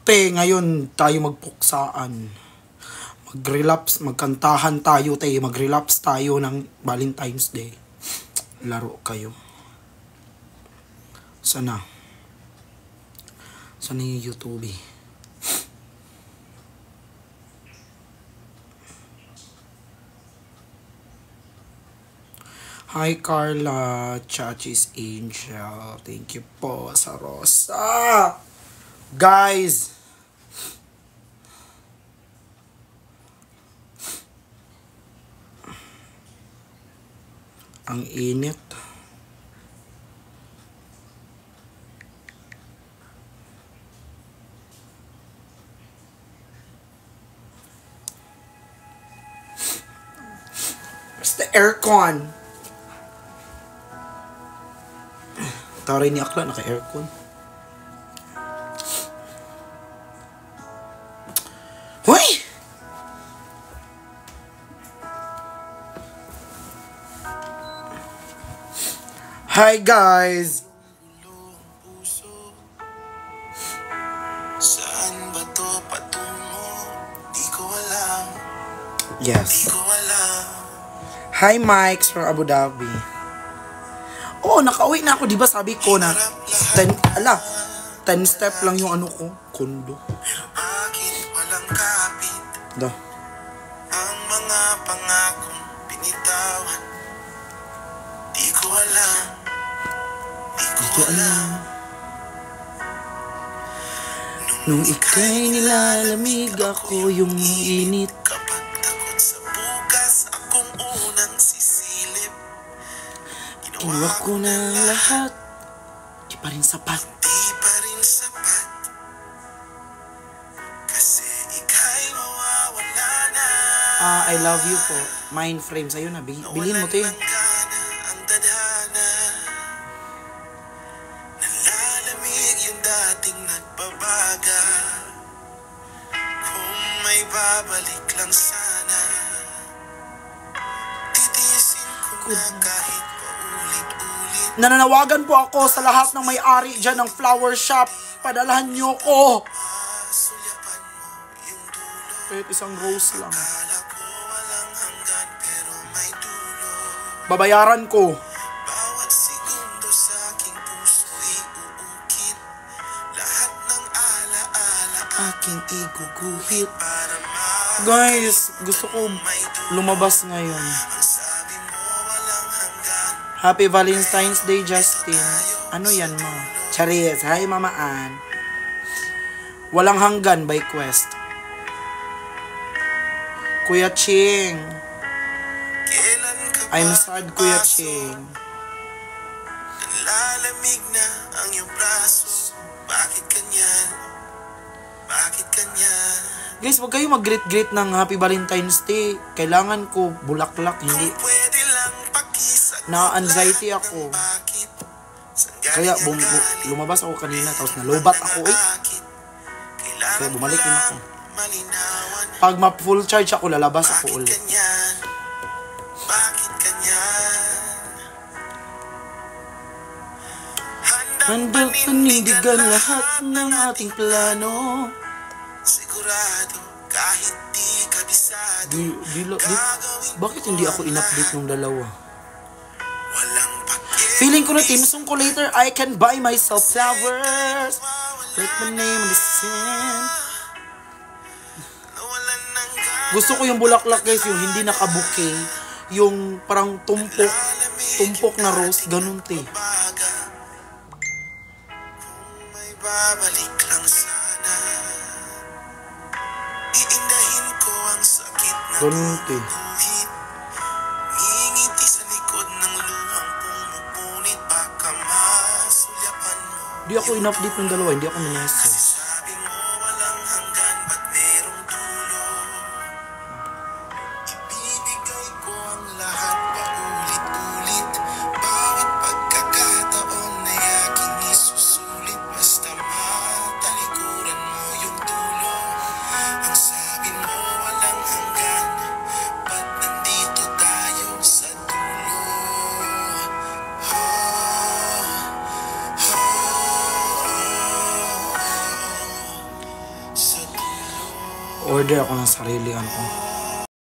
Te, ngayon tayo magpuksaan. Mag-relapse, magkantahan tayo, te. Mag-relapse tayo ng Valentine's Day. Laro kayo. Sana. Sana yung YouTube eh. Hi Carla, Chachis Angel. Thank you po sa Rosa. Guys, ang init. Where's the aircon? Taray ni Akla, naka-aircon. Hoy! Hi guys! Saan ba to patungo? Di ko alam. Yes. Di ko alam. Hi Mike's from Abu Dhabi. Oh, nakauwi na ako. Diba sabi ko na 10 step lang yung ano ko. Kondo. Bakit walang kapit? Da. Ang mga pangakong binitawan. Di ko alam. Di ko alam. Nung ika'y nilalamig ako yung init. Kapag takot sa bukas, akong unang sisilip. Kinuha ko na lahat. Di pa rin sapat. Di pa rin sapat. Kasi ika'y mawawala na. I love you po. Mind frame sa'yo na. Bilhin mo, te. Walang gana ang tadhana. Nalalamig yung dating nagbabaga. Kung may babalik lang sana. Titiisin ko na kahit paulit-ulit. Nananawagan po ako sa lahat ng may-ari dyan ng flower shop. Padalahan nyo ko. Masulyapan mo yung dulo. Kahit isang rose lang. Akala ko walang hanggan pero may dulo. Babayaran ko. Bawat segundo sa aking puso iuukit. Lahat ng alaala Aking iguguhit. para Guys, gusto ko lumabas ngayon. ang sabi mo walang hanggan. Happy Valentine's Day, Justin. Ano yan mo? Charis. Hi, Mama Ann. Walang hanggan by Quest. Kuya Ching. Kailan ka I'm ba sad, Kuya papasok? Ching. Nalalamig na ang iyong braso. Bakit ganyan? Bakit ganyan? Guys, wag kayo mag-greet-greet ng Happy Valentine's Day. Kailangan ko bulaklak, hindi. Kung pwede lang pakisagot Na-anxiety lahat ako. ng bakit. Saan Kaya galing ang galing? lumabas ako kanina, tapos nalobat ako eh. Bakit? Kailangan Kaya bumalik ko din lang ako. malinawan. Pag ma-full charge ako, lalabas ako Bakit ulit. ganyan? Bakit ganyan? Handang panindigan lahat ng ating plano. Sigurado kahit di kabisado. Bakit hindi ako in-update nung dalawa? Walang pakialam. Feeling ko na team song ko later, I can buy myself flowers. Write my name on the sand. Nawalan ng gana. Gusto ko yung bulaklak guys, yung hindi nakabuke. Yung parang tumpok na rose, ganun te. Baga. Kung may babalik lang sana. Iindahin ko ang sakit na Ganun te. guhit. Ngingiti sa likod ng luhang pumupunit. Baka masulyapan mo. Hindi ako in-update nung dalawa, hindi ako Kasi minessage. sabi mo walang hanggan, ba't merong dulo? Ibibigay ko ang lahat paulit-ulit. Bawat pagkakataon na aking isusulit. Basta matalikuran mo yung dulo. Ang sabi mo walang hanggan, ba't nandito tayo sa dulo? Oh, oh, oh. Order ako ng sarili, ano ko.